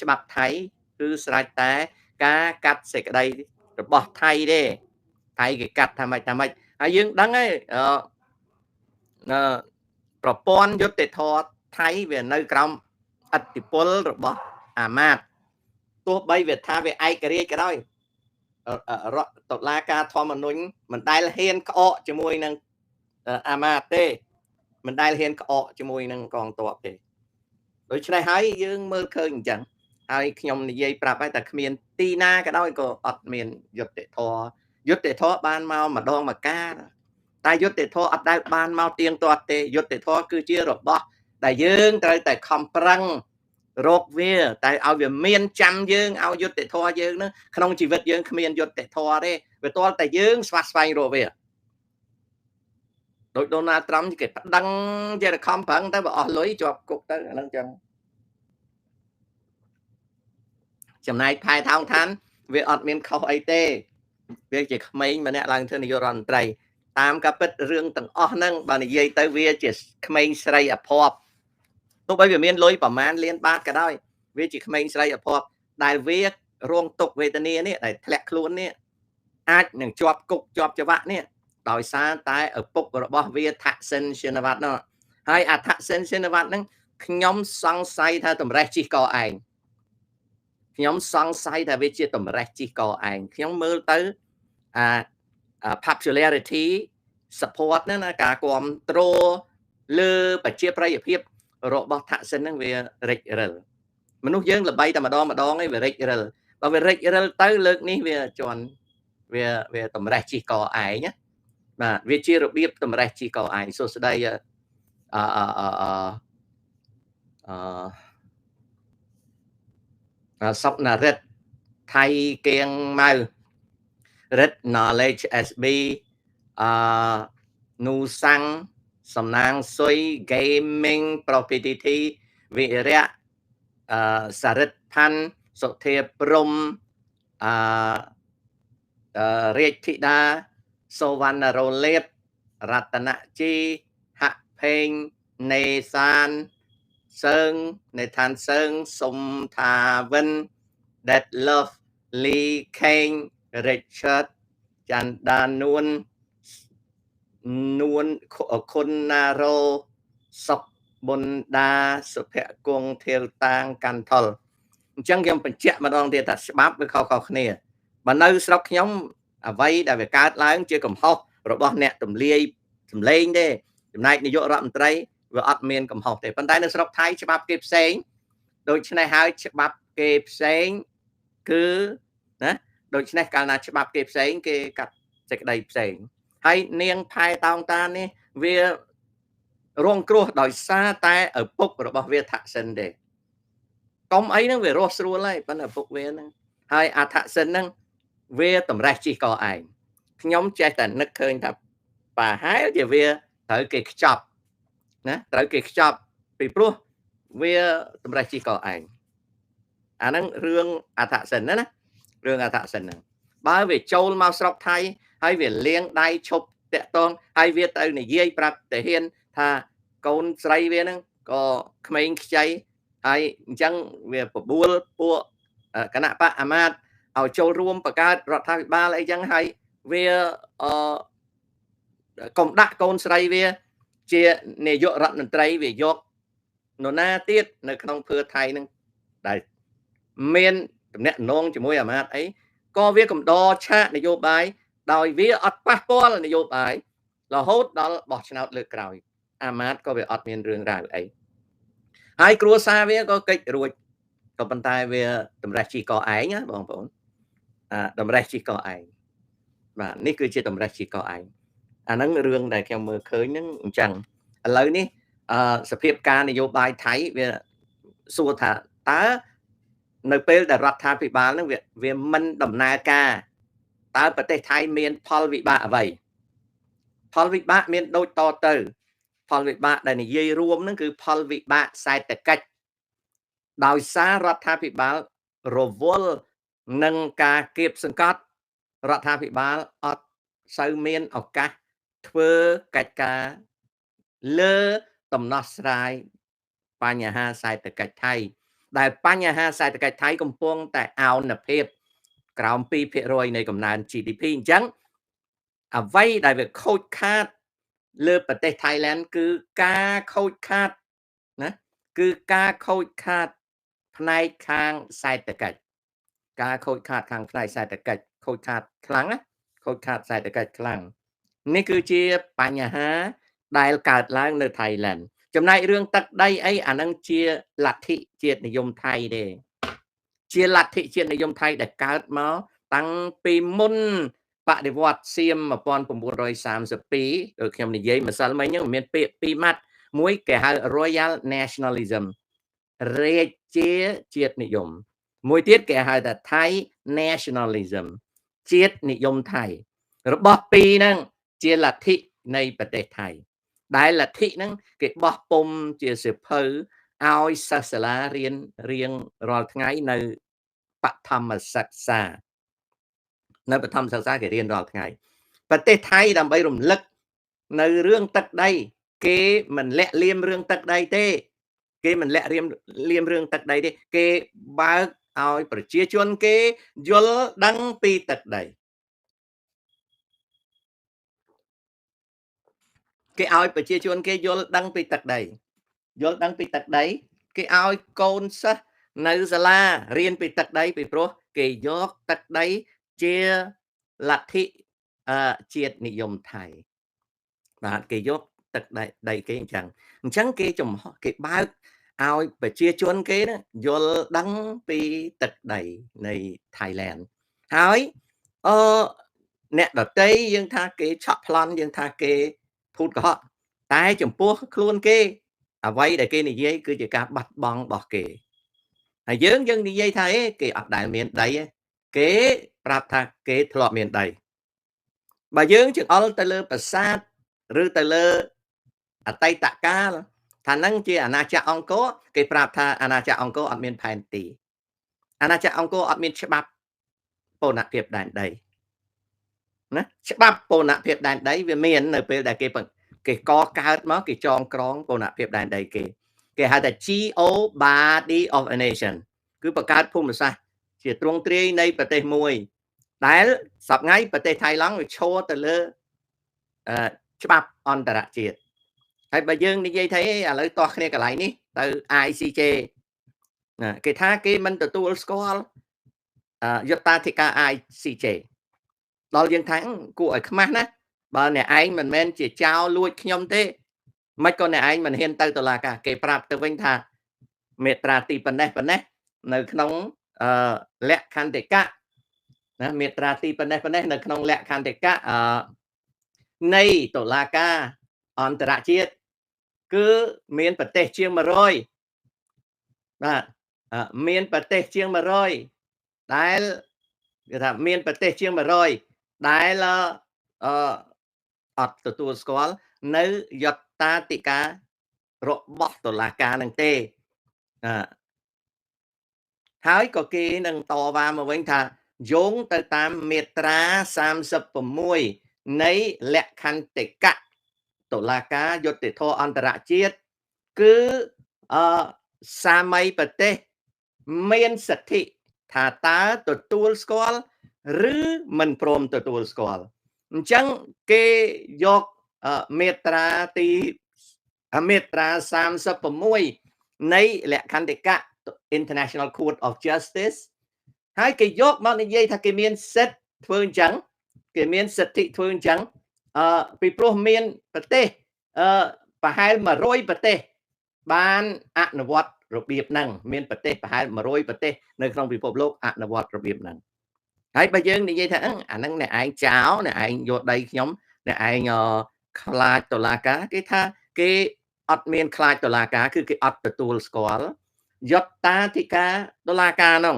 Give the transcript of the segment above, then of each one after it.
ច្បាប់ថៃគឺស្រេចតែការកាត់សេចក្តីរបស់ថៃទេថៃគេកាត់ថាម៉េចហើយយើងដឹងហើយប្រព័ន្ធយុត្តិធម៌ថៃវានៅក្រោមឥទ្ធិពលរបស់អាមាត្យទោះបីវាថាវាឯករាជ្យក៏ដោយរដ្ឋតុលាការធម្មនុញ្ញមិនដែលហ៊ានក្អកជាមួយនឹងអាមាត្យទេមិនដែលហ៊ានក្អកជាមួយនឹងកងទ័ពទេដូច្នេះហើយយើងមើលឃើញអញ្ចឹងហើយខ្ញុំនិយាយប្រាប់ហើយតែគ្មានទីណាក៏ដោយក៏អត់មានយុត្តិធម៌បានមកម្ដងម្កាលតែយុត្តិធម៌អត់ដែលបានមកទៀងទាត់ទេយុត្តិធម៌គឺជារបស់ដែលយើងត្រូវតែខំប្រឹងរកវាតែឲ្យវាមានចាំយើងឲ្យយុត្តិធម៌យើងនឹងក្នុងជីវិតយើងគ្មានយុត្តិធម៌ទេវាទាល់តែយើងស្វះស្វែងរកវាដោយ Donald Trump គេប្តឹងជាខំប្រឹងទៅបើអស់លុយជាប់គុកទៅអាហ្នឹងចឹងចំណែកផែថោងឋានវាអត់មានខុសអីទេវាជាក្មេងម្នាក់ឡើងធ្វើនាយករដ្ឋមន្ត្រីតាមការពិតរឿងទាំងអស់ហ្នឹងបើនិយាយទៅវាជាក្មេងស្រីអភ័ព្វទោះបីវាមានលុយប្រមាណលានបាតក៏ដោយវាជាក្មេងស្រីអភ័ព្វដែលវារងទុក្ខវេទនានេះដែលធ្លាក់ខ្លួននេះអាចនឹងជាប់គុកជាប់ច្បាក់នេះដោយសារតែឪពុករបស់វាថាក់សិនឈិនវត្តនោះហើយអាថាក់សិនឈិនវត្តហ្នឹងខ្ញុំសង្ស័យថាតម្រេះជិះកឯងខ្ញុំសង្ស័យថាវាជាតម្រេះជិះកឯងខ្ញុំមើលទៅpopularity support ហ្នឹងណាការគ្រប់គ្រងលើប្រជាប្រិយភាពរបស់ថាក់សិនហ្នឹងវារិចរិលមនុស្សយើងល្បីតែម្ដងឯងវារិចរិលបើវារិចរិលទៅលើកនេះវាជន់វាតម្រេះជិះកឯងណាបាទវាជារបៀបតម្រេះជិះកឯងសួស្ដីសុកណារិទ្ធថៃគៀងម៉ៅរិទ្ធ knowledge SB នូសាំងសំណាងសុយ gaming property វិរៈសរិទ្ធផាន់សុធាព្រំរាជធីតាសូវណ្ណរលេបរតនជីហៈភេងនេសានសើងនេឋានសើងសុំថាវិន That Love Lee Kane Richard ចន្ទដានួនគុណណារោសុកប៊ុនដាសុភគង្គធាលតាងកាន់ថុលអញ្ចឹងខ្ញុំបញ្ជាក់ម្ដងទៀតថាច្បាប់វាខុសៗគ្នាបើនៅស្រុកខ្ញុំអ្វីដែលវាកើតឡើងជាកំហុសរបស់អ្នកទម្លាយសម្លេងទេចំណែកនាយករដ្ឋមន្ត្រីវាអត់មានកំហុសទេប៉ុន្តែនៅស្រុកថៃច្បាប់គេផ្សេងដូច្នេះហើយច្បាប់គេផ្សេងគឺណាដូច្នេះកាលណាច្បាប់គេផ្សេងគេកាត់សេចក្តីផ្សេងហើយនាងផែតោងតាននេះវារងគ្រោះដោយសារតែឪពុករបស់វាថាក់សិនទេកុំអីហ្នឹងវារស់ស្រួលហើយប៉ុន្តែឪពុកវាហ្នឹងហើយអាថាក់សិនហ្នឹងវាតម្រេះជិះកឯងខ្ញុំចេះតែនឹកឃើញថាប្រហែលជាវាត្រូវគេខ្ចប់ណាត្រូវគេខ្ចប់ពីព្រោះវាតម្រេះជិះកឯងអាហ្នឹងរឿងអាថាក់សិនណារឿងអាថាក់សិនហ្នឹងបើវាចូលមកស្រុកថៃហើយវាលៀងដៃឈប់តាក់តងហើយវាទៅនិយាយប្រាប់តាហ៊ានថាកូនស្រីវាហ្នឹងក៏ក្មេងខ្ចីហើយអញ្ចឹងវាបបួលពួកគណៈបកអាមាត្យឲ្យចូលរួមបង្កើតរដ្ឋាភិបាលអីចឹងហើយវាកុំដាក់កូនស្រីវាជានាយករដ្ឋមន្ត្រីវាយកនរណាទៀតនៅក្នុងភឿថៃហ្នឹងដែលមានតំណែងនងជាមួយអាមាត្យអីក៏វាកំដរឆាកនយោបាយដោយវាអត់ប៉ះពាល់នយោបាយរហូតដល់បោះឆ្នោតលើកក្រោយអាមាត្យក៏វាអត់មានរឿងរ៉ាវអីហើយគ្រួសារវាក៏កិច្ចរួចក៏ប៉ុន្តែវាតម្រេះជីកឯងណាបងប្អូនតម្រេះជីកឯងបាទនេះគឺជាតម្រេះជីកឯងអាហ្នឹងរឿងដែលខ្ញុំមើលឃើញហ្នឹងអញ្ចឹងឥឡូវនេះសភាពការនយោបាយថៃវាសួរថាតើនៅពេលដែលរដ្ឋាភិបាលហ្នឹងវាមិនដំណើរការតើប្រទេសថៃមានផលវិបាកអ្វីផលវិបាកមានដូចតទៅផលវិបាកដែលនិយាយរួមហ្នឹងគឺផលវិបាកសេដ្ឋកិច្ចដោយសាររដ្ឋាភិបាលរវល់នឹងការគៀបសង្កត់រដ្ឋាភិបាលអត់សូវមានឱកាសធ្វើកិច្ចការលើដំណោះស្រាយបញ្ហាសេដ្ឋកិច្ចថៃ ដែលបញ្ហាសេដ្ឋកិច្ចថៃកំពុងតែអោនភាពក្រោម 2% នៃកំណើន GDP អញ្ចឹងអ្វីដែលវាខូចខាតលើប្រទេស Thailand គឺការខូចខាតណាគឺការខូចខាតផ្នែកខាងសេដ្ឋកិច្ចការខូចខាតខាងផ្នែកសេដ្ឋកិច្ចខូចខាតខ្លាំងណាខូចខាតសេដ្ឋកិច្ចខ្លាំងនេះគឺជាបញ្ហាដែលកើតឡើងនៅ Thailand ចំណែករឿងទឹកដីអីអានឹងជាលទ្ធិជាតិនិយមថៃទេជាលទ្ធិជាតិនិយមថៃដែលកើតមកតាំងពីមុនបដិវត្តសៀម1932ដូចខ្ញុំនិយាយម្សិលមិញហ្នឹងមានពាក្យពីរម៉ាត់មួយគេហៅ Royal Nationalism រាជាជាតិនិយមមួយទៀតគេហៅថា Thai Nationalism ជាតិនិយមថៃរបស់ពីរហ្នឹងជាលទ្ធិនៃប្រទេសថៃដែលលទ្ធិហ្នឹងគេបោះពុំជាសិភៅឲ្យសិស្សសាលារៀនរៀងរាល់ថ្ងៃនៅបឋមសិក្សានៅបឋមសិក្សាគេរៀនរាល់ថ្ងៃប្រទេសថៃដើម្បីរំលឹកនៅរឿងទឹកដីគេមិនលាក់លៀមរឿងទឹកដីទេគេមិនលាក់លៀមរឿងទឹកដីទេគេបើកឲ្យប្រជាជនគេយល់ដឹងពីទឹកដីគេឲ្យប្រជាជនគេយល់ដឹងពីទឹកដីយល់ដឹងពីទឹកដីគេឲ្យកូនសិស្សនៅសាលារៀនពីទឹកដីពីព្រោះគេយកទឹកដីជាលទ្ធិជាតិនិយមថៃបាទគេយកទឹកដីគេអញ្ចឹងគេចំហគេបើកឲ្យប្រជាជនគេយល់ដឹងពីទឹកដីនៃ Thailand ហើយអ្នកដតីយើងថាគេឆក់ប្លន់យើងថាគេភូតកុហកតែចំពោះខ្លួនគេអ្វីដែលគេនិយាយគឺជាការបាត់បង់របស់គេហើយយើងនិយាយថាគេអត់ដែលមានដីគេប្រាប់ថាគេធ្លាប់មានដីបើយើងចង្អុលទៅលើប្រាសាទឬទៅលើអតីតកាលថានឹងជាអាណាចក្រអង្គរគេប្រាប់ថាអាណាចក្រអង្គរអត់មានផែនទីអាណាចក្រអង្គរអត់មានច្បាប់បូរណភាពដែនដីណាច្បាប់បូរណភាពដែនដីវាមាននៅពេលដែលគេកកើតមកគេចងក្រងបូរណភាពដែនដីគេហៅថា GO Body of a Nation គឺបង្កើតភូមិសាស្ត្រជាទ្រង់ទ្រាយនៃប្រទេសមួយដែលសប្តាហ៍ថ្ងៃប្រទេសថៃឡង់វាឈរទៅលើច្បាប់អន្តរជាតិហើយបើយើងនិយាយថាឥឡូវតោះគ្នាកន្លែងនេះទៅ ICJ គេថាគេមិនទទួលស្គាល់យុត្តាធិការ ICJ ដល់យើងថាគួរឲ្យខ្មាស់ណាបើអ្នកឯងមិនមែនជាចោរលួចខ្ញុំទេមិនក៏អ្នកឯងមិនហ៊ានទៅតុលាការគេប្រាប់ទៅវិញថាមេត្រាទីប៉ុណ្ណេះនៅក្នុងលក្ខន្តិកៈណាមេត្រាទីប៉ុណ្ណេះនៅក្នុងលក្ខន្តិកៈនៃតុលាការអន្តរជាតិគឺមានប្រទេសជាង100បាទមានប្រទេសជាង100ដែលគេថាមានប្រទេសជាង100ដែលអត់ទទួលស្គាល់នៅយុត្តាធិការរបស់តុលាការនឹងទេហើយក៏គេនឹងតវ៉ាមកវិញថាយោងទៅតាមមាត្រា36នៃលក្ខន្តិកៈតុលាការយុត្តិធម៌អន្តរជាតិគឺសាមីប្រទេសមានសិទ្ធិថាតើទទួលស្គាល់ឬមិនព្រមទទួលស្គាល់អញ្ចឹងគេយកមាត្រា36នៃលក្ខន្តិកៈ International Court of Justice ហើយគេយកមកនិយាយថាគេមានសិទ្ធិធ្វើអញ្ចឹងគេមានសិទ្ធិធ្វើអញ្ចឹងពីព្រោះមានប្រទេសប្រហែល100ប្រទេសបានអនុវត្តរបៀបហ្នឹងមានប្រទេសប្រហែល100ប្រទេសនៅក្នុងពិភពលោកអនុវត្តរបៀបហ្នឹងហើយបើយើងនិយាយថាអាហ្នឹងអ្នកឯងចោលអ្នកឯងយកដីខ្ញុំអ្នកឯងខ្លាចតុលាការគេថាគេអត់មានខ្លាចតុលាការគឺគេអត់ទទួលស្គាល់យុត្តាធិការតុលាការហ្នឹង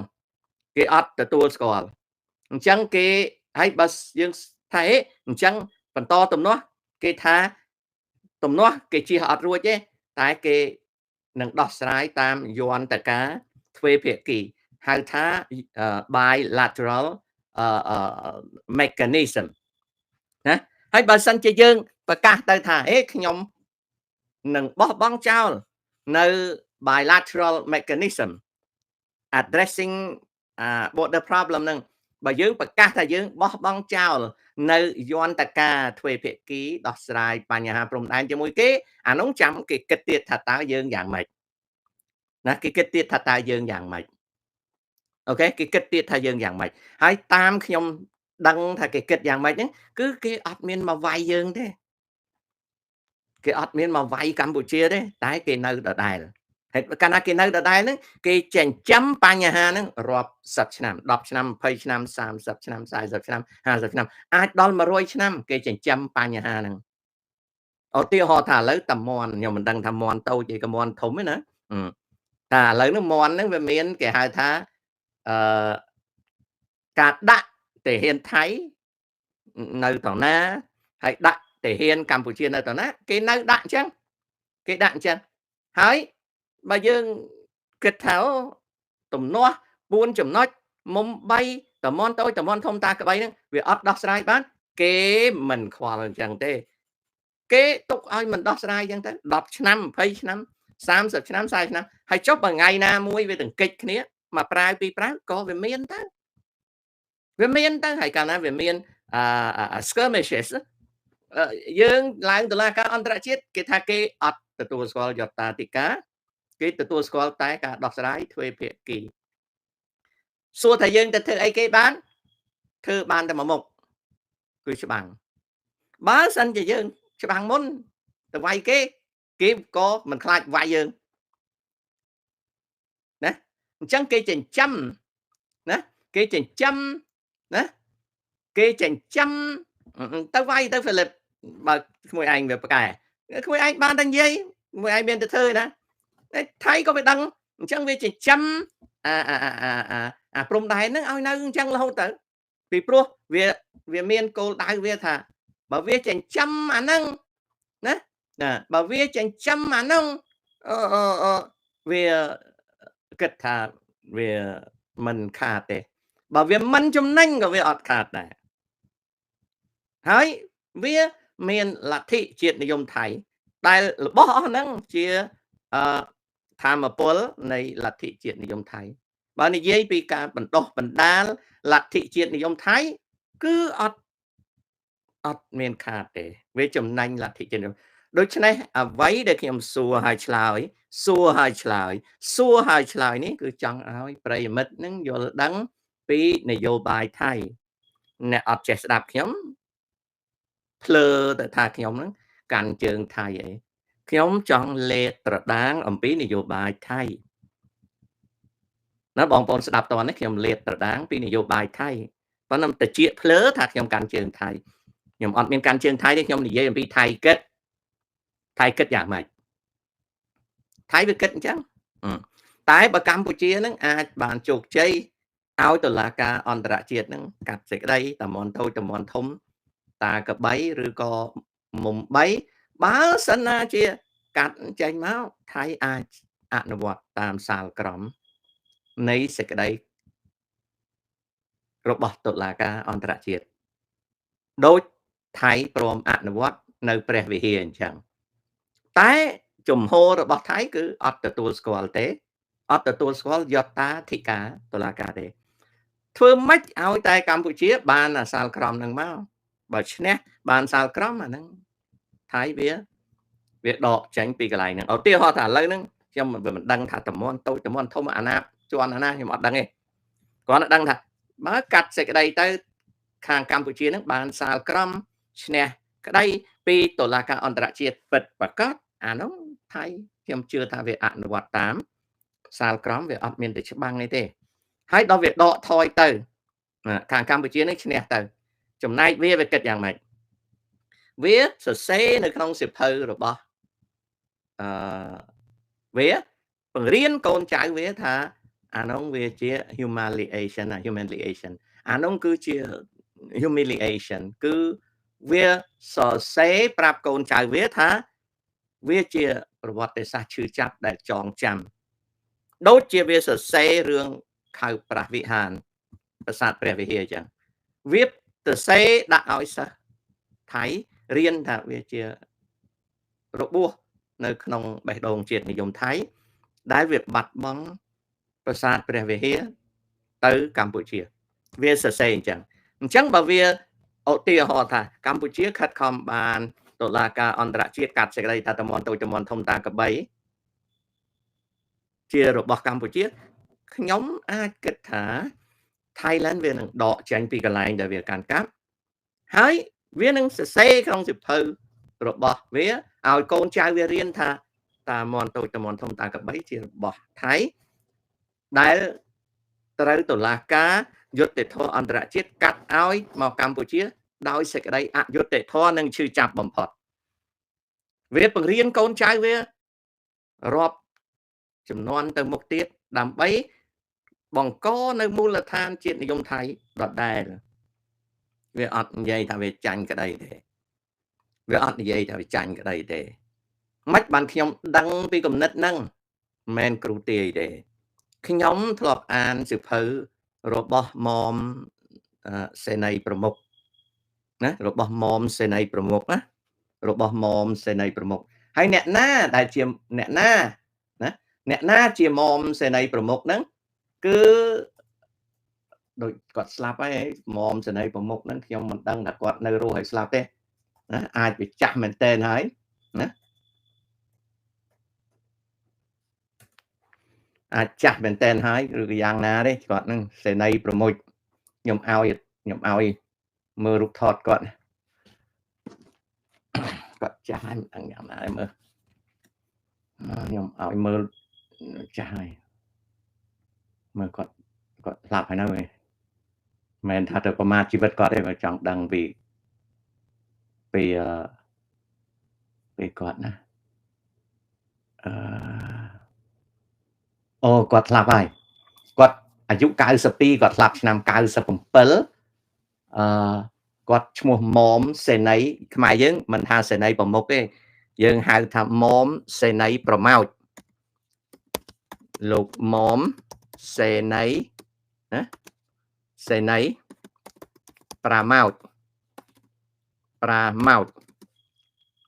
គេអត់ទទួលស្គាល់អញ្ចឹងគេហើយបើយើងថាអញ្ចឹងបន្តទំនាស់គេថាទំនាស់គេជិះអត់រួចទេតែគេនឹងដោះស្រាយតាមយន្តការទ្វេភាគីហៅថា bilateral mechanism ណាហើយបើសិនជាយើងប្រកាសទៅថាខ្ញុំនឹងបោះបង់ចោលនៅ bilateral mechanism addressing border problem នឹងបើយើងប្រកាសថាយើងបោះបង់ចោលនៅយន្តការទ្វេភាគីដោះស្រាយបញ្ហាព្រំដែនជាមួយគេអានោះចាំគេគិតទៀតថាតើយើងយ៉ាងម៉េចណាគេគិតទៀតថាតើយើងយ៉ាងម៉េចអូខេគេគិតទៀតថាយើងយ៉ាងម៉េចហើយតាមខ្ញុំដឹងថាគេគិតយ៉ាងម៉េចហ្នឹងគឺគេអត់មានមកវាយយើងទេគេអត់មានមកវាយកម្ពុជាទេតែគេនៅដដែលហើយកាលណាគេនៅដដែលហ្នឹងគេចិញ្ចឹមបញ្ហាហ្នឹងរាប់សិបឆ្នាំ10ឆ្នាំ20ឆ្នាំ30ឆ្នាំ40ឆ្នាំ50ឆ្នាំអាចដល់100ឆ្នាំគេចិញ្ចឹមបញ្ហាហ្នឹងឧទាហរណ៍ថាឥឡូវតាមន់ខ្ញុំមិនដឹងថាមន់តូចឯក៏មន់ធំទេណាតែឥឡូវហ្នឹងមន់ហ្នឹងវាមានគេហៅថាអឺការដាក់ទាហានថៃនៅត្រង់ណាហើយដាក់ទាហានកម្ពុជានៅត្រង់ណាគេនៅដាក់អញ្ចឹងគេដាក់អញ្ចឹងហើយបើយើងគិតថាទំនាស់4ចំណុចមុំ3តំន់តូចតំន់ធំតាក្បីហ្នឹងវាអត់ដោះស្រាយបានគេមិនខ្វល់អញ្ចឹងទេគេទុកឲ្យមិនដោះស្រាយអញ្ចឹងទៅ10ឆ្នាំ20ឆ្នាំ30ឆ្នាំ40ឆ្នាំហើយចុះបើថ្ងៃណាមួយវាទង្គិចគ្នាមកប្រាវពីប្រាវក៏វាមានទៅហើយកាលណាវាមានskirmishes យើងឡើងតុលាការអន្តរជាតិគេថាគេអត់ទទួលស្គាល់យុត្តាធិការគេទទួលស្គាល់តែការដោះស្រាយទ្វេភាគីសួរថាយើងទៅធ្វើអីគេបានធ្វើបានតែមួយមុខគឺច្បាំងបើសិនជាយើងច្បាំងមុនទៅវាយគេក៏មិនខ្លាចវាយយើងណាអញ្ចឹងគេចិញ្ចឹមណាគេចិញ្ចឹមណាគេចិញ្ចឹមទៅវាយទៅហ្វីលីបបើក្មួយឯងវាប្រកែក្មួយឯងបានតែនិយាយក្មួយឯងមានទៅធ្វើណាថៃក៏វាដឹងអញ្ចឹងវាចិញ្ចឹមព្រំដែនហ្នឹងឲ្យនៅអញ្ចឹងរហូតទៅពីព្រោះវាមានគោលដៅវាថាបើវាចិញ្ចឹមអាហ្នឹងណាបើវាចិញ្ចឹមអាហ្នឹងវាគិតថាវាមិនខាតទេបើវាមិនចំណេញក៏វាអត់ខាតដែរហើយវាមានលទ្ធិជាតិនិយមថៃដែលរបស់អស់ហ្នឹងជាធម្មពលនៃលទ្ធិជាតិនិយមថៃបើនិយាយពីការបណ្ដុះបណ្ដាលលទ្ធិជាតិនិយមថៃគឺអត់មានខាតទេវាចំណេញលទ្ធិជាតិនិយមដូច្នេះអ្វីដែលខ្ញុំសួរហើយឆ្លើយនេះគឺចង់ឲ្យប្រិយមិត្តនឹងយល់ដឹងពីនយោបាយថៃអ្នកអត់ចេះស្ដាប់ខ្ញុំភ្លើទៅថាខ្ញុំហ្នឹងកាន់ជើងថៃអីខ្ញុំចង់លេបត្រដាងអំពីនយោបាយថៃណាបងប្អូនស្ដាប់តនេះខ្ញុំលេបត្រដាងពីនយោបាយថៃប៉ុន្តែតិចភ្លើថាខ្ញុំកាន់ជើងថៃខ្ញុំអត់មានកាន់ជើងថៃទេខ្ញុំនិយាយអំពីថៃគិតយ៉ាងម៉េចថៃវាគិតអញ្ចឹងតែបើកម្ពុជានឹងអាចបានជោគជ័យឲ្យតុលាការអន្តរជាតិនឹងកាត់សេចក្តីតំន់តូចតំន់ធំតាកបីឬក៏មុំបីបើសិនណាជាកាត់ចេញមកថៃអាចអនុវត្តតាមសាលក្រមនៃសេចក្តីរបស់តុលាការអន្តរជាតិដោយថៃព្រមអនុវត្តនៅព្រះវិហារអញ្ចឹងតែជំហររបស់ថៃគឺអត់ទទួលស្គាល់ទេអត់ទទួលស្គាល់យុត្តាធិការតុលាការទេធ្វើម៉េចឲ្យតែកម្ពុជាបានអាសាលក្រមនឹងមកបើឈ្នះបានសាលក្រមអាហ្នឹងថៃវាដកចេញពីកន្លែងហ្នឹងឧទាហរណ៍ថាឥឡូវហ្នឹងខ្ញុំមិនដឹងថាតំន់តូចតំន់ធំអាណាជាន់អាណាខ្ញុំអត់ដឹងទេគ្រាន់តែដឹងថាបើកាត់សេចក្តីទៅខាងកម្ពុជាហ្នឹងបានសាលក្រមឈ្នះក្តីពីតុលាការអន្តរជាតិពិតប្រាកដអានោះថៃខ្ញុំជឿថាវាអនុវត្តតាមសាលក្រមវាអត់មានតែច្បាំងទេហើយដល់វាដកថយទៅខាងកម្ពុជានេះឈ្នះទៅចំណែកវាគិតយ៉ាងម៉េចវាសរសេរនៅក្នុងសៀវភៅរបស់វាបង្រៀនកូនចៅវាថាអានោះវាជា humiliation អានោះគឺជា humiliation គឺវាសរសេរប្រាប់កូនចៅវាថាវាជាប្រវត្តិសាស្ត្រឈឺចាប់ដែលចងចាំដូចជាវាសរសេររឿងខៅប្រាស់វិហារប្រាសាទព្រះវិហារអញ្ចឹងវាសរសេរដាក់ឲ្យសិស្សថៃរៀនថាវាជារបួសនៅក្នុងបេះដូងជាតិនិយមថៃដែលវាបាត់បង់ ប្រាសាទព្រះវិហារទៅកម្ពុជាវាសរសេរអញ្ចឹងបើវាឧទាហរណ៍ថាកម្ពុជាខិតខំបានតុលាការអន្តរជាតិកាត់សេចក្តីថាតំបន់តូចតំបន់ធំតាកបីជារបស់កម្ពុជាខ្ញុំអាចគិតថា Thailand វានឹងដកចេញពីកន្លែងដែលវាកាន់កាប់ហើយវានឹងសរសេរក្នុងសិភៅរបស់វាឲ្យកូនចៅវារៀនថាតាមន់តូចតាមន់ធំតាកបីជារបស់ថៃដែលត្រូវតុលាការយុត្តិធម៌អន្តរជាតិកាត់ឲ្យមកកម្ពុជាដោយសេចក្តីអយុត្តិធម៌និងឈឺចាប់បំផុតវាបង្រៀនកូនចៅវារាប់ចំនួនទៅមុខទៀតដើម្បីបង្កនៅមូលដ្ឋានជាតិនិយមថៃដដែលវាអត់និយាយថាវាចាញ់ក្តីទេវាអត់និយាយថាវាចាញ់ក្តីទេមិនបានខ្ញុំដឹងពីគំនិតហ្នឹងមិនមែនគ្រូទាយទេខ្ញុំធ្លាប់អានសៀវភៅរបស់មុំសេនីយ៍ប្រមុខណារបស់មុំសេនីយ៍ប្រមុខណារបស់មុំសេនីយ៍ប្រមុខហើយអ្នកណាដែលជាអ្នកណាជាមុំសេនីយ៍ប្រមុខហ្នឹងគឺដូចគាត់ស្លាប់ហើយមុំសេនីយ៍ប្រមុខហ្នឹងខ្ញុំមិនដឹងថាគាត់នៅរស់ហើយស្លាប់ទេណាអាចវាចាស់មែនតើហើយណាអាចចាស់មែនតើហើយឬក៏យ៉ាងណាទេគាត់ហ្នឹងសេនីយ៍ប្រមុខខ្ញុំឲ្យមើលរូបថតគាត់ចាស់ហើយមិនដឹងយ៉ាងណាទេមើលខ្ញុំឲ្យមើលចាស់ហើយមើលគាត់ស្លាប់ហើយណាមិនមែនថាទៅប្រមាថជីវិតគាត់ទេបើចង់ដឹងពីគាត់ណាគាត់ស្លាប់ហើយគាត់អាយុ92គាត់ស្លាប់ឆ្នាំ97គាត់ឈ្មោះមុំសេនីយ៍ខ្មែរយើងមិនថាសេនីយ៍ប្រមុខទេយើងហៅថាមុំសេនីយ៍ប្រម៉ោចលោកមុំសេនីយ៍ណាសេនីយ៍ប្រម៉ោច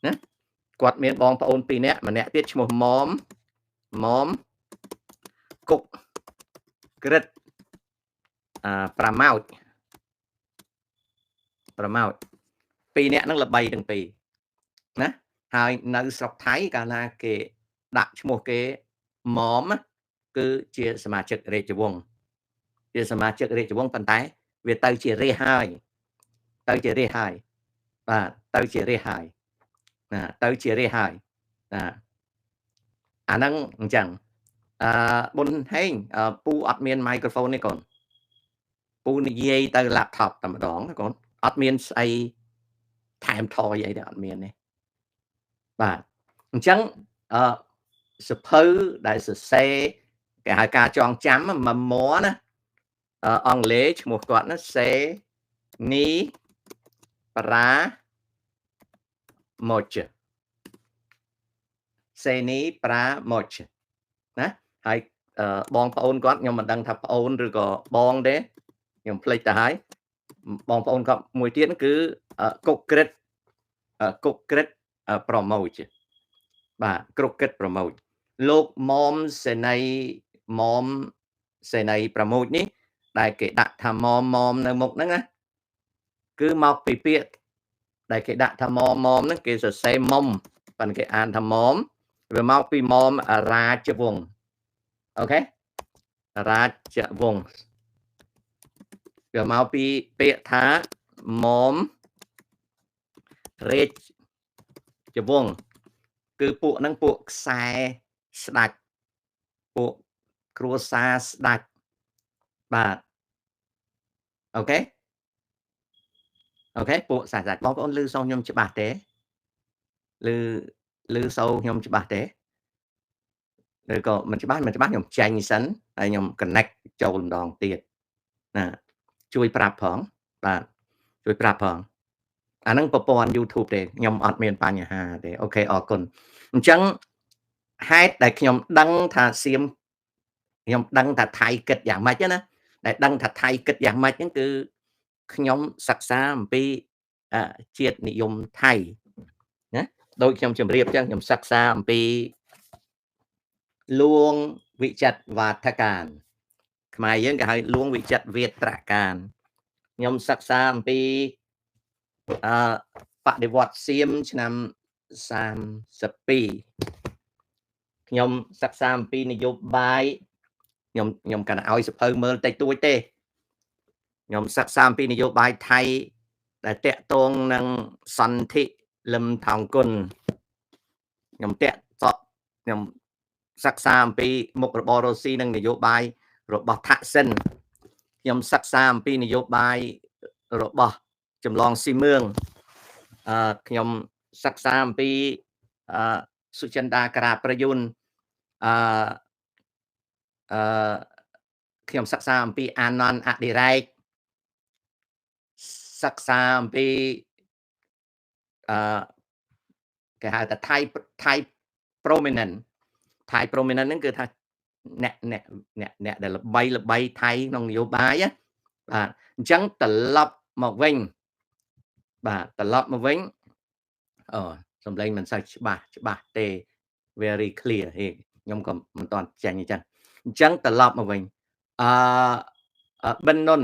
ណាគាត់មានបងប្អូន2នាក់ម្នាក់ទៀតឈ្មោះមុំគុកក្រិតប្រម៉ោច2នាក់ហ្នឹងល្បីទាំងពីរណាហើយនៅស្រុកថៃកាលណាគេដាក់ឈ្មោះគេមុំគឺជាសមាជិករាជវង្សប៉ុន្តែវាទៅជារាជហើយបាទទៅជារាជហើយណាអាហ្នឹងអញ្ចឹងបុនហេងពូអត់មាន microphone ទេកូនពូនិយាយទៅ laptop តែម្ដងកូនអត់មានស្អីថែមថយអីទេអត់មានទេបាទអញ្ចឹងសភៅដែលសរសេរគេហៅការចងចាំmemoirណាអង់គ្លេសឈ្មោះគាត់ណាសេនីប្រាម៉ូចណាហើយបងប្អូនគាត់ខ្ញុំមិនដឹងថាប្អូនឬក៏បងទេខ្ញុំភ្លេចទៅហើយបងប្អូនគាត់មួយទៀតគឺគុកក្រិតប្រម៉ូចបាទគុកក្រិតប្រម៉ូចលោកមុំសេនីយ៍ប្រម៉ូចនេះដែលគេដាក់ថាមុំនៅមុខហ្នឹងណាគឺមកពីពាក្យដែលគេដាក់ថាមុំហ្នឹងគេសរសេរមុំប៉ុន្តែគេអានថាមុំវាមកពីមុំរាជវង្សអូខេរាជវង្សវាមកពីពាក្យថាមុំរាជវង្សគឺពួកហ្នឹងពួកខ្សែស្ដេចពួកគ្រួសារស្ដេចបាទអូខេពួកខ្សែស្ដេចបងប្អូនឮសូរខ្ញុំច្បាស់ទេឮសូរខ្ញុំច្បាស់ទេឬក៏មិនច្បាស់ខ្ញុំចេញសិនហើយខ្ញុំ connect ចូលម្ដងទៀតណាជួយប្រាប់ផងបាទជួយប្រាប់ផងអាហ្នឹងប្រព័ន្ធ YouTube ទេខ្ញុំអត់មានបញ្ហាទេអូខេអរគុណអញ្ចឹងហេតុដែលខ្ញុំដឹងថាខ្ញុំដឹងថាថៃគិតយ៉ាងម៉េចណាដែលដឹងថាថៃគិតយ៉ាងម៉េចហ្នឹងគឺខ្ញុំសិក្សាអំពីជាតិនិយមថៃណាដូចខ្ញុំជម្រាបចឹងខ្ញុំសិក្សាអំពីលួងវិចិត្រវ៉ាធការ ខ្មែរយើងគេហៅលួងវិចិត្រវាត្រការខ្ញុំសិក្សាអំពីបដិវត្តសៀមឆ្នាំ32ខ្ញុំសិក្សាអំពីនយោបាយខ្ញុំកាន់តែឲ្យសភៅមើលតិចតួចទេខ្ញុំសិក្សាអំពីនយោបាយថៃដែលតាក់ទងនឹងសន្ធិលឹមថោងគុណខ្ញុំសិក្សាអំពីមុខរបររុស្ស៊ីនិងនយោបាយរបស់ថាក់សិនខ្ញុំសិក្សាអំពីនយោបាយរបស់ចម្លងស៊ីមឿងខ្ញុំសិក្សាអំពីសុចិន្តាការ៉ាប្រយុនខ្ញុំសិក្សាអំពីអានន្ទអឌិរែកសិក្សាអំពីគេហៅថា Thai prominent ហ្នឹងគឺថាអ្នកដែលល្បីថៃក្នុងនយោបាយបាទអញ្ចឹងត្រឡប់មកវិញសំឡេងមិនសូវច្បាស់ទេ very clear ខ្ញុំក៏មិនទាន់ចាញ់អញ្ចឹងត្រឡប់មកវិញបិននុ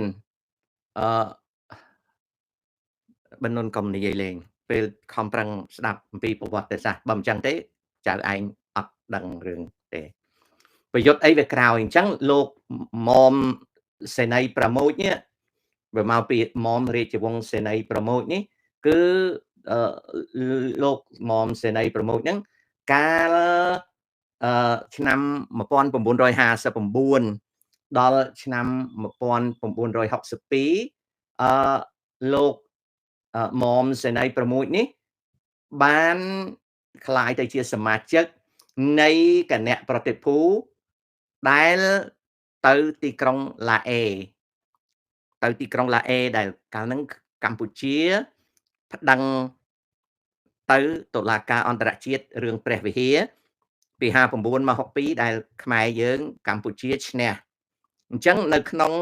នកុំនិយាយលេងពេលខំប្រឹងស្ដាប់អំពីប្រវត្តិសាស្ត្របើមិនចឹងទេចៅឯងអត់ដឹងរឿងទេប្រយុទ្ធអីវាក្រោយអញ្ចឹងលោកមុំសេនីប្រមូចនេះវាមកពីមុំរាជវង្សសេនីប្រមូចនេះគឺលោកមុំសេនីប្រមូចហ្នឹងកាលឆ្នាំ1959ដល់ឆ្នាំ1962លោកមុំសេនីប្រមូចនេះបានក្លាយទៅជាសមាជិកនៃគណៈប្រតិភូដែលទៅទីក្រុងឡាអេដែលកាលហ្នឹងកម្ពុជាប្តឹងទៅតុលាការអន្តរជាតិរឿងព្រះវិហារពី59មក62ដែលខ្មែរយើងកម្ពុជាឈ្នះអញ្ចឹងនៅក្នុង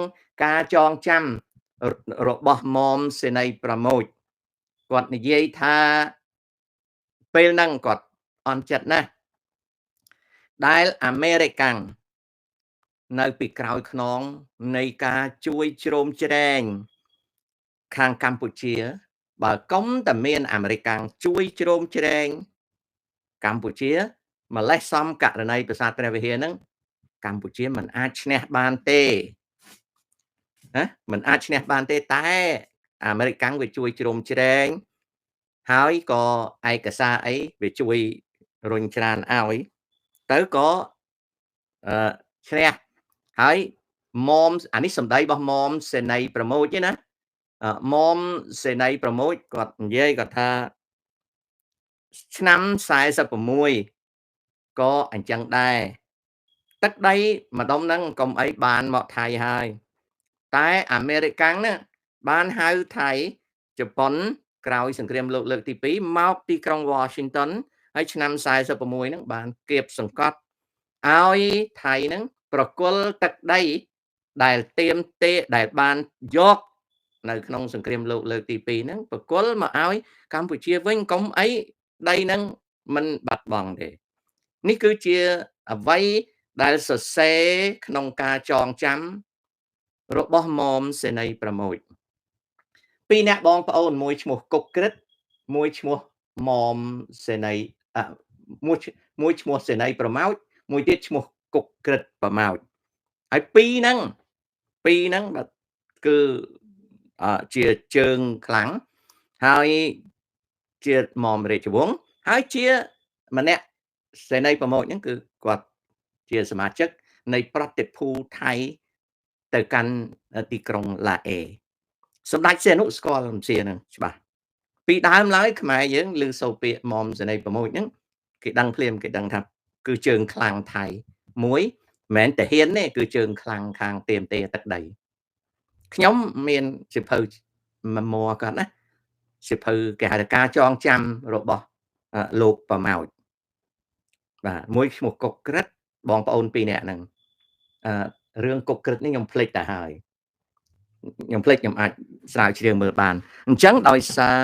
ការចងចាំរបស់មុំសេនីប្រមូចគាត់និយាយថាពេលហ្នឹងគាត់អន់ចិត្តណាស់ដែលអាមេរិកាំងនៅពីក្រោយខ្នងនៃការជួយជ្រោមជ្រែងខាងកម្ពុជាបើកុំតែមានអាមេរិកាំងជួយជ្រោមជ្រែងកម្ពុជាម្លេះសំករណីប្រាសាទព្រះវិហារហ្នឹងកម្ពុជាមិនអាចឈ្នះបានទេមិនអាចឈ្នះបានទេតែអាមេរិកាំងវាជួយជ្រោមជ្រែងហើយក៏ឯកសារអីវាជួយរុញច្រានឲ្យទៅក៏ឈ្នះហើយមុំអានេះសម្ដីរបស់មុំសេនីប្រមូចទេណាមុំសេនីប្រមូចគាត់និយាយគាត់ថាឆ្នាំ46ក៏អញ្ចឹងដែរទឹកដីម្ដុំហ្នឹងកុំអីបានមកថៃហើយតែអាមេរិកាំងណាបានហៅថៃជប៉ុនក្រោយសង្គ្រាមលោកលើកទី2មកទីក្រុង Washington ហើយឆ្នាំ46ហ្នឹងបានគៀបសង្កត់ឲ្យថៃហ្នឹងប្រគល់ទឹកដីដែលដែលបានយកនៅក្នុងសង្គ្រាមលោកលើកទី2ហ្នឹងប្រគល់មកឲ្យកម្ពុជាវិញកុំអីដីហ្នឹងមិនបាត់បង់ទេនេះគឺជាអ្វីដែលសរសេរក្នុងការចងចាំរបស់មុំសេនីប្រមូចពីរអ្នកបងប្អូនមួយឈ្មោះគុកក្រិតមួយឈ្មោះមុំសេនីមួយឈ្មោះសេនីប្រមោចមួយទៀតឈ្មោះគុកក្រិតប្រមោចហើយពីរហ្នឹងគឺជាជើងខ្លាំងហើយជាមុំរាជវង្សហើយជាម្នាក់សេនីប្រមោចហ្នឹងគឺគាត់ជាសមាជិកនៃប្រតិភូថៃទៅកាន់ទីក្រុងឡាអេសម្ដេចសៀនុស្គាល់រំសៀហ្នឹងច្បាស់ពីដើមឡើយខ្មែរយើងឮសូរពាក្យមុំសេនីប្រមូចហ្នឹងគេដឹងភ្លាមគេដឹងថាគឺជើងខ្លាំងថៃមួយមិនមែនតែហ៊ានទេគឺជើងខ្លាំងខាងទៀមទេទឹកដីខ្ញុំមានសិភៅmemoirគាត់ណាសិភៅគេហៅថាការចងចាំរបស់លោកប្រមោចបាទមួយឈ្មោះគុកក្រិតបងប្អូនពីរនាក់ហ្នឹងរឿងគុកក្រិតនេះខ្ញុំភ្លេចទៅហើយខ្ញុំអាចស្រាវជ្រាវមើលបានអញ្ចឹងដោយសារ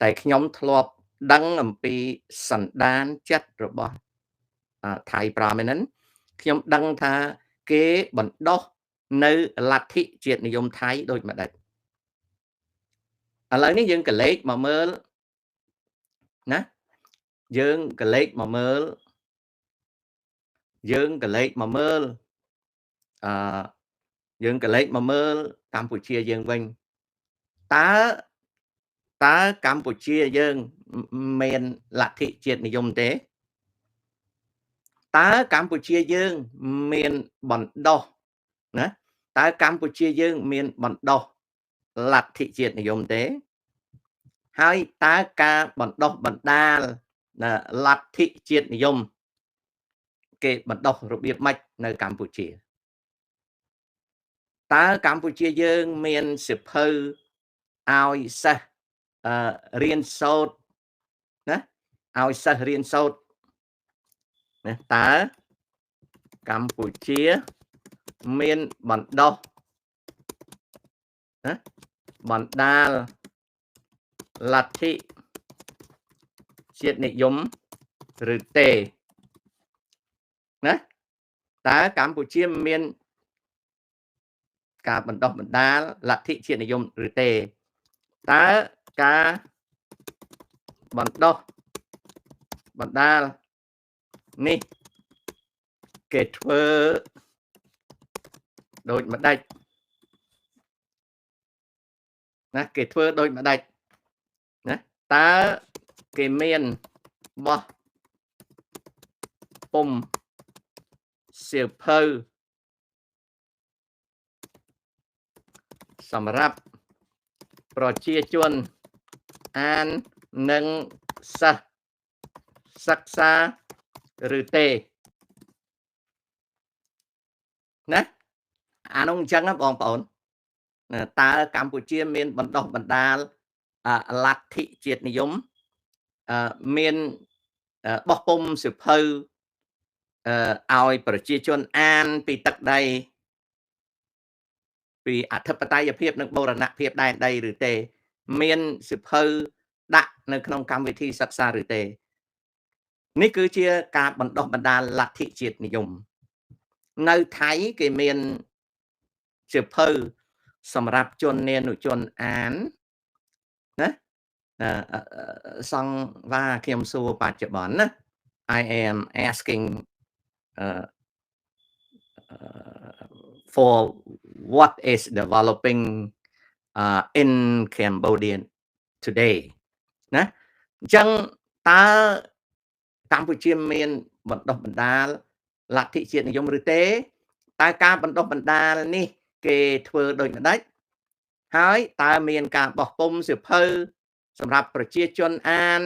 តែខ្ញុំធ្លាប់ដឹងអំពីសន្តានចិត្តរបស់Thai prominent ខ្ញុំដឹងថាគេបណ្ដោះ នៅលទ្ធិជាតិនិយមថៃដូចម្ដេចឥឡូវនេះយើងក៏លេខមកមើលណាយើងក៏លេខមកមើលយើងក៏លេខមកមើលយើងក៏លេខមកមើលកម្ពុជាយើងវិញតើកម្ពុជាយើងមានលទ្ធិជាតិនិយមទេតើកម្ពុជាយើងមានបណ្ដោះណាតើកម្ពុជាយើងមានបណ្ដោះលទ្ធិជាតិនិយមទេហើយតើការបណ្ដោះបណ្ដាលលទ្ធិជាតិនិយមគេបណ្ដោះរបៀបម៉េចនៅកម្ពុជាតើកម្ពុជាយើងមានសិភៅឲ្យសិស្សរៀនសូត្រណាឲ្យសិស្សរៀនសូត្រណាតើកម្ពុជាមានបណ្ដោះណាបណ្ដាលលទ្ធិជាតិនិយមឬទេណាតើកម្ពុជាមានការបណ្ដោះបណ្ដាលលទ្ធិជាតិនិយមឬទេតើការបណ្ដោះបណ្ដាលនេះគេធ្វើដូចម្ដេចណាគេធ្វើដូចម្ដេចណាតើគេមានបោះពុំសៀវភៅសម្រាប់ប្រជាជនអាននិងសិស្សសិក្សាឬទេណាអានោះអញ្ចឹងបងប្អូនតើកម្ពុជាមានបណ្ដោះបណ្ដាលលទ្ធិជាតិនិយមមានបោះពុំសៀវភៅឲ្យប្រជាជនអានពីទឹកដីពីអធិបតេយ្យភាពនិងបូរណភាពដែនដីឬទេមានសៀវភៅដាក់នៅក្នុងកម្មវិធីសិក្សាឬទេនេះគឺជាការបណ្ដោះបណ្ដាលលទ្ធិជាតិនិយមនៅថៃគេមានសៀវភៅសម្រាប់ជននានុជនអានណាសង្វាខ្ញុំសួរបច្ចុប្បន្នណា I am asking for what is developing in Cambodia today ណាអញ្ចឹងតើកម្ពុជាមានបណ្ដោះបណ្ដាលលទ្ធិជាតិនិយមឬទេតើការបណ្ដោះបណ្ដាលនេះគេធ្វើដូចម្ដេចហើយតើមានការបោះពុម្ពសៀវភៅសម្រាប់ប្រជាជនអាន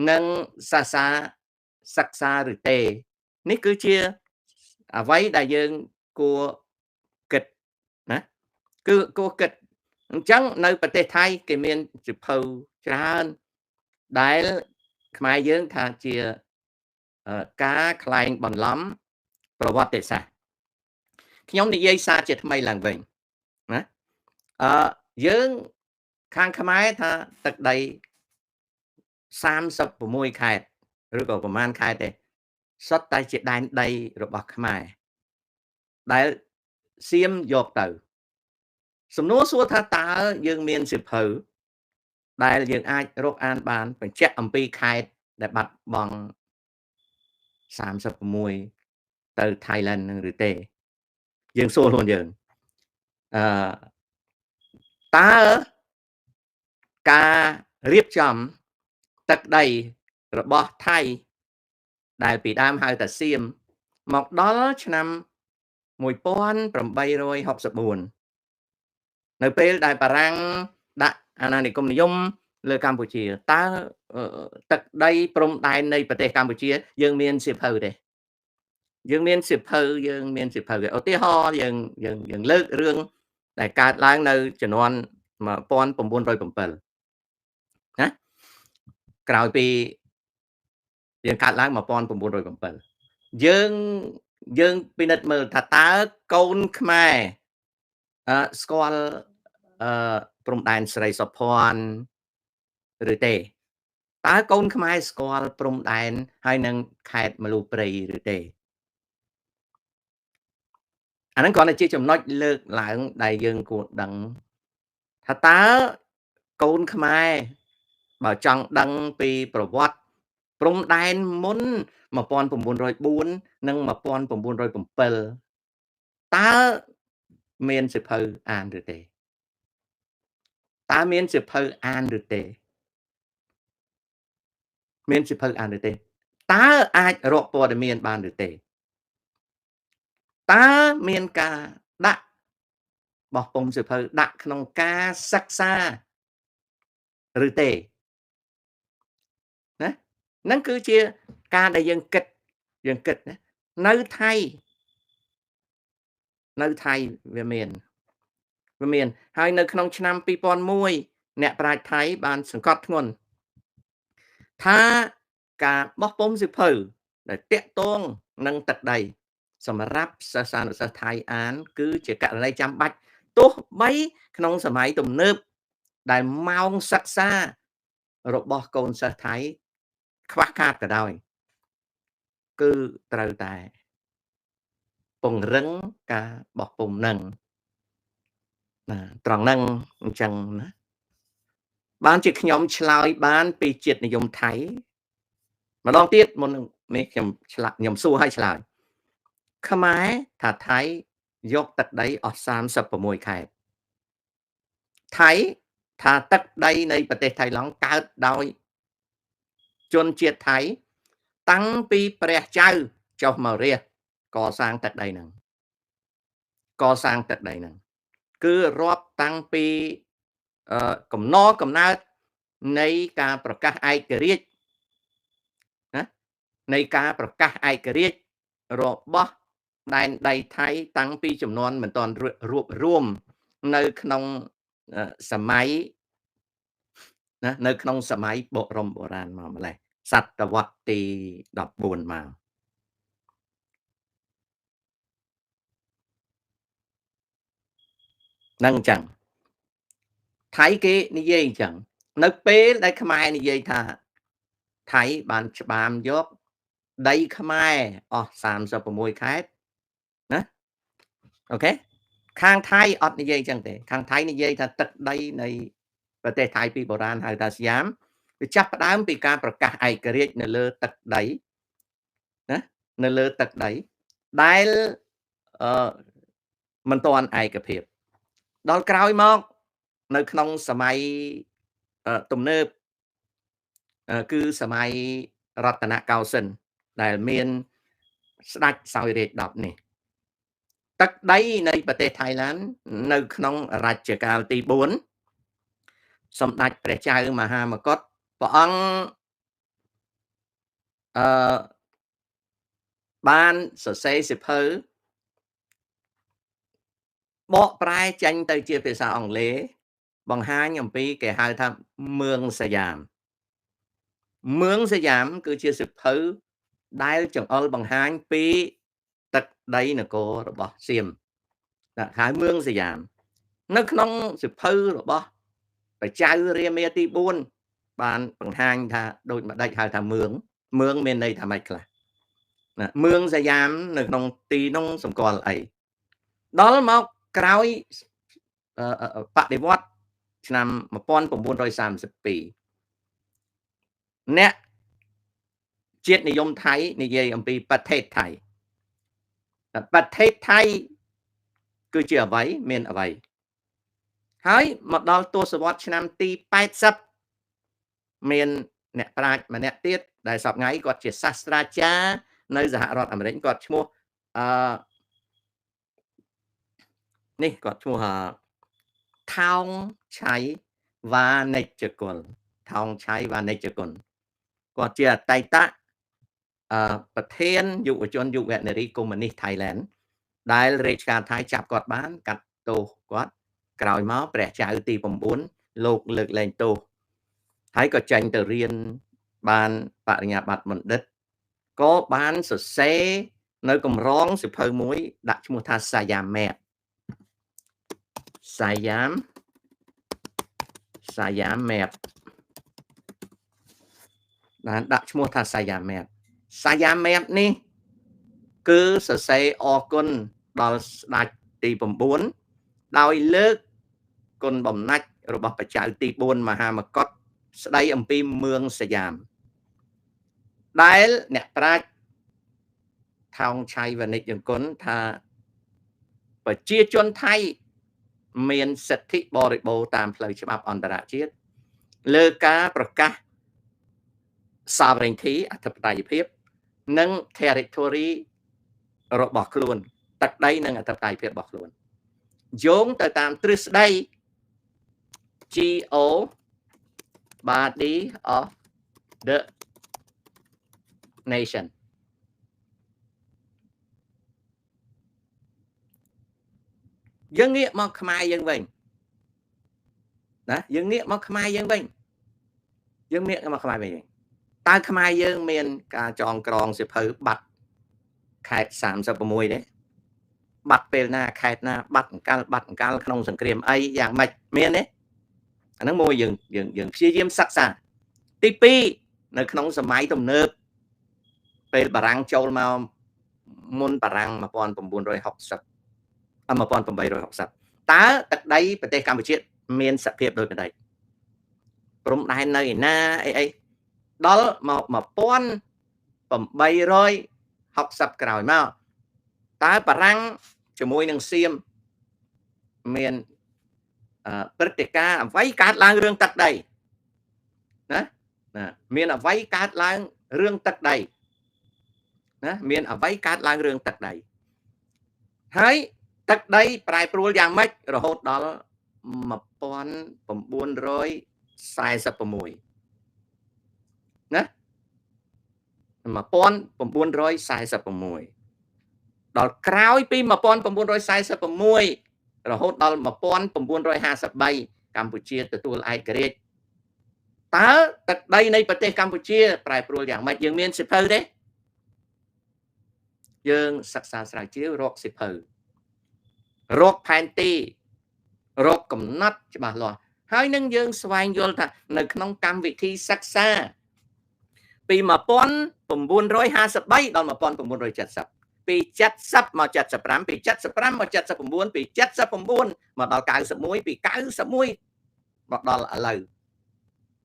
និងសិក្សាឬទេនេះគឺជាអ្វីដែលយើងគួរគិតណាគឺគួរគិតអញ្ចឹងនៅប្រទេសថៃគេមានសៀវភៅច្រើនដែលខ្មែរយើងថាជាការខ្លែងបន្លំប្រវត្តិសាស្ត្រខ្ញុំនិយាយសារជាថ្មីឡើងវិញណាយើងខាងខ្មែរថាទឹកដី36ខេត្តឬក៏ប្រមាណខេត្តទេសុទ្ធតែជាដែនដីរបស់ខ្មែរដែលសៀមយកទៅសំណួរសួរថាតើយើងមានសៀវភៅដែលយើងអាចរកអានបានបញ្ជាក់អំពីខេត្តដែលបាត់បង់36ទៅ Thailand នឹងឬទេយើងសួរខ្លួនយើងតើការរៀបចំទឹកដីរបស់ថៃដែលពីដើមហៅថាសៀមមកដល់ឆ្នាំ1864នៅពេលដែលបារាំងដាក់អាណានិគមនិយមលើកម្ពុជាតើទឹកដីព្រំដែននៃប្រទេសកម្ពុជាយើងមានសៀវភៅទេយើងមានសៀវភៅឧទាហរណ៍យើងលើករឿងដែលកើតឡើងនៅជំនាន់1907ណាក្រោយពីយើងកើតឡើង1907យើងពិនិត្យមើលថាតើកូនខ្មែរស្គាល់ព្រំដែនស្រីសុភ័ណ្ឌឬទេតើកូនខ្មែរស្គាល់ព្រំដែនហើយនឹងខេត្តម្លូព្រៃឬទេ អាហ្នឹងគ្រាន់តែជាចំណុចលើកឡើងដែលយើងគួរដឹងថាតើកូនខ្មែរបើចង់ដឹងពីប្រវត្តិព្រំដែនមុន1904និង1907តើមានសៀវភៅអានឬទេតើមានសៀវភៅអានឬទេមានសៀវភៅអានឬទេតើអាចរកព័ត៌មានបានឬទេតើមានការដាក់បោះពុម្ពសៀវភៅដាក់ក្នុងការសិក្សាឬទេណាហ្នឹងគឺជាការដែលយើងគិតណានៅថៃវាមានហើយនៅក្នុងឆ្នាំ2001អ្នកប្រាជ្ញថៃបានសង្កត់ធ្ងន់ថាការបោះពុម្ពសៀវភៅដែលតាក់ទងនឹងទឹកដីសម្រាប់សិស្សានុសិស្សថៃអានគឺជាករណីចាំបាច់ទោះបីក្នុងសម័យទំនើបដែលម៉ោងសិក្សារបស់កូនសិស្សថៃខ្វះខាតក៏ដោយគឺត្រូវតែពង្រឹងការបោះពុម្ពនឹងណាត្រង់ហ្នឹងអញ្ចឹងណាបានជាខ្ញុំឆ្លើយបានពីជាតិនិយមថៃម្ដងទៀតមុននេះខ្ញុំសួរឲ្យឆ្លើយខ្មែរថាថៃយកទឹកដីអស់36ខេត្តថៃថាទឹកដីនៃប្រទេសថៃឡង់កើតដោយជនជាតិថៃតាំងពីព្រះចៅចុះមករាជកសាងទឹកដីហ្នឹងគឺរាប់តាំងពីកំណើតនៃការប្រកាសឯករាជ្យណានៃការប្រកាសឯករាជ្យរបស់ដែនដីថៃតាំងពីចំនួនមិនទាន់រួបរួមនៅក្នុងសម័យណានៅក្នុងសម័យបុរាណមកម្លេះសតវត្សទី14មកហ្នឹងអញ្ចឹងថៃគេនិយាយអញ្ចឹងនៅពេលដែលខ្មែរនិយាយថាថៃបានច្បាមយកដីខ្មែរអស់36ខេត្តណាអូខេខាងថៃអត់និយាយអញ្ចឹងទេខាងថៃនិយាយថាទឹកដីនៃប្រទេសថៃពីបុរាណហៅថាសៀមវាចាប់ផ្ដើមពីការប្រកាសឯករាជ្យនៅលើទឹកដីណានៅលើទឹកដីដែលមិនទាន់ឯកភាពដល់ក្រោយមកនៅក្នុងសម័យទំនើបគឺសម័យរតនកោសិនដែលមានស្ដេចសោយរាជ្យ10នេះទឹកដីនៃប្រទេសថៃឡង់នៅក្នុងរជ្ជកាលទី4សម្ដេចព្រះចៅមហាមកុដព្រះអង្គបានសរសេរសៀវភៅបកប្រែចេញទៅជាភាសាអង់គ្លេសបង្ហាញអំពីគេហៅថាមឿងសយ៉ាមគឺជាសៀវភៅដែលចង្អុលបង្ហាញពីទឹកដីនគររបស់សៀមហៅមឿងសយ៉ាមនៅក្នុងសៀវភៅរបស់ព្រះចៅរាមាទី4បានបង្ហាញថាដូចម្ដេចហៅថាមឿងមានន័យថាម៉េចខ្លះណាមឿងសយ៉ាមនៅក្នុងទីនោះសម្គាល់អីដល់មកក្រោយបដិវត្តឆ្នាំ1932អ្នកជាតិនិយមថៃនិយាយអំពីប្រទេសថៃគឺជាអ្វីមានអ្វីហើយមកដល់ទសវត្សរ៍ឆ្នាំទី80មានអ្នកប្រាជ្ញម្នាក់ទៀតដែលសពថ្ងៃគាត់ជាសាស្ត្រាចារ្យនៅសហរដ្ឋអាមេរិកគាត់ឈ្មោះនេះគាត់ឈ្មោះថោងឆៃវ៉ានិច្ចគុលគាត់ជាអតីតប្រធានយុវជនយុវនារីកុម្មុយនីសថៃឡែនដែលរាជការថៃចាប់គាត់បានកាត់ទោសគាត់ក្រោយមកព្រះចៅទី9លោកលើកលែងទោសហើយក៏ចេញទៅរៀនបានបរិញ្ញាបត្របណ្ឌិតក៏បានសរសេរនៅកម្រងសៀវភៅមួយដាក់ឈ្មោះថាសាយ៉ាម map បានដាក់ឈ្មោះថាសាយ៉ាម map នេះគឺសរសេរអរគុណ ដល់ស្ដេចទី9ដោយលើកគុណបំណាច់របស់បច្ចៅទី4មហាមកុដស្ដីអំពីមឿងសយ៉ាមដែលអ្នកប្រាជ្ញថោងឆៃវនិច្ចង្គនថាប្រជាជនថៃមានសិទ្ធិបរិបូរណ៍តាមផ្លូវច្បាប់អន្តរជាតិលើការប្រកាស sovereignty អធិបតេយ្យភាពនិង territory របស់ខ្លួនទឹកដីនិងអធិបតេយ្យភាពរបស់ខ្លួនយោងទៅតាមទ្រឹស្ដី GO Body of the Nation យើងងាកមកខ្មែរយើងវិញណាយើងងាកមកខ្មែរយើងវិញតើខ្មែរយើងមានការចងក្រងសិភៅបាត់ខេត្ត36ទេបាត់ពេលណាខេត្តណាបាត់អង្កលក្នុងសង្គ្រាមអីយ៉ាងម៉េចមានទេអាហ្នឹងមួយយើងព្យាយាមសិក្សាទី2នៅក្នុងសម័យទំនើបពេលបារាំងចូលមកមុនបារាំង1860តើទឹកដីប្រទេសកម្ពុជាមានសភាពដូចម្ដេចព្រំដែននៅឯណាអីដល់មក1860ក្រោយមកតើបារាំងជាមួយនឹងសៀមមានព្រឹត្តិការណ៍អ្វីកើតឡើងរឿងទឹកដីណាមានអ្វីកើតឡើងរឿងទឹកដីណាមានអ្វីកើតឡើងរឿងទឹកដីហើយទឹកដីប្រែប្រួលយ៉ាងម៉េចរហូតដល់1946ណា1946ដល់ក្រោយពី1946រហូតដល់1953កម្ពុជាទទួលឯករាជ្យតើទឹកដីនៃប្រទេសកម្ពុជាប្រែប្រួលយ៉ាងម៉េចយើងមានសិភៅទេយើងសិក្សាស្រាវជ្រាវរកសិភៅរកផែនទីរកកំណត់ច្បាស់លាស់ហើយនឹងយើងស្វែងយល់ថានៅក្នុងកម្មវិធីសិក្សាពី1953ដល់1970ពី70មក75ពី75មក79ពី79មកដល់91ពី91មកដល់ឥឡូវ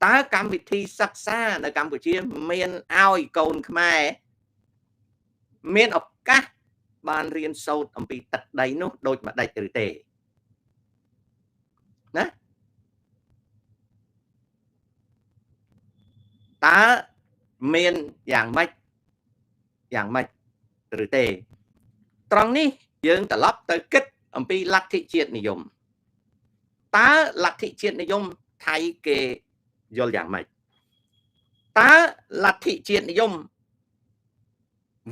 តើកម្មវិធីសិក្សានៅកម្ពុជាមានឲ្យកូនខ្មែរមានឱកាសបានរៀនសូត្រអំពីទឹកដីនោះដូចម្ដេចឬទេណាតើមានយ៉ាងម៉េចឬទេត្រង់នេះយើងត្រឡប់ទៅគិតអំពីលទ្ធិជាតិនិយមតើលទ្ធិជាតិនិយមថៃគេយល់យ៉ាងម៉េចតើលទ្ធិជាតិនិយម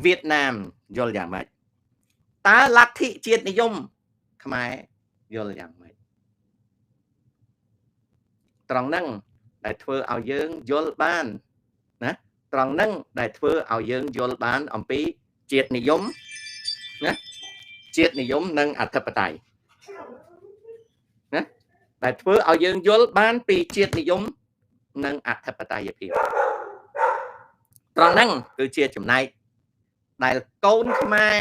វៀតណាមយល់យ៉ាងម៉េចតើលទ្ធិជាតិនិយមខ្មែរយល់យ៉ាងម៉េចត្រង់ហ្នឹងដែលធ្វើឲ្យយើងយល់បានណាត្រង់ហ្នឹងដែលធ្វើឲ្យយើងយល់បានអំពីជាតិនិយមណាជាតិនិយមនិងអធិបតេយ្យណាដែលធ្វើឲ្យយើងយល់បានពីជាតិនិយមនិងអធិបតេយ្យភាពត្រង់ហ្នឹងគឺជាចំណែកដែលកូនខ្មែរ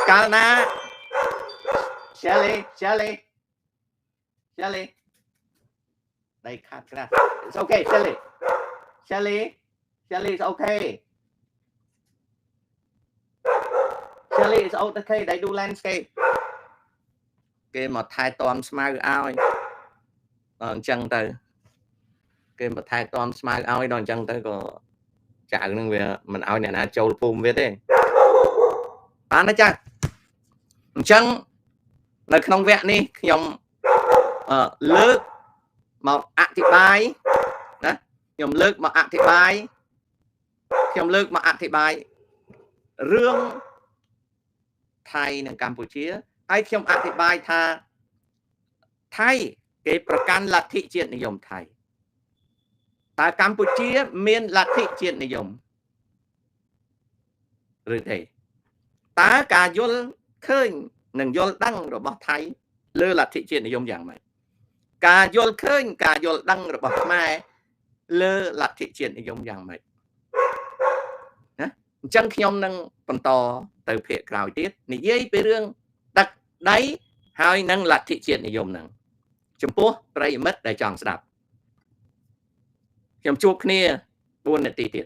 កាលណា Shelly they cut grass it's okay Shelly it's okay Shelly it's okay they do landscape គេមកថែទាំស្មៅឲ្យអញ្ចឹងទៅគេមកថែទាំស្មៅឲ្យដល់អញ្ចឹងទៅក៏ចៅនឹងវាមិនឲ្យអ្នកណាចូលភូមិវាទេបានទេចាអញ្ចឹងនៅក្នុងវគ្គនេះខ្ញុំលើកមកអធិប្បាយណាខ្ញុំលើកមកអធិប្បាយរឿងថៃនិងកម្ពុជាហើយខ្ញុំអធិប្បាយថាថៃគេប្រកាន់លទ្ធិជាតិនិយមថៃតើកម្ពុជាមានលទ្ធិជាតិនិយមឬទេតើការយល់ឃើញនិងយល់ដឹងរបស់ថៃលើលទ្ធិជាតិនិយមយ៉ាងម៉េចការយល់ឃើញការយល់ដឹងរបស់ខ្មែរលើលទ្ធិជាតិនិយមយ៉ាងម៉េចណា អញ្ចឹងខ្ញុំនឹងបន្តទៅភាគក្រោយទៀតនិយាយពីរឿងទឹកដីហើយនឹងលទ្ធិជាតិនិយមហ្នឹងចំពោះប្រិយមិត្តដែលចង់ស្ដាប់ខ្ញុំជួបគ្នា4នាទីទៀត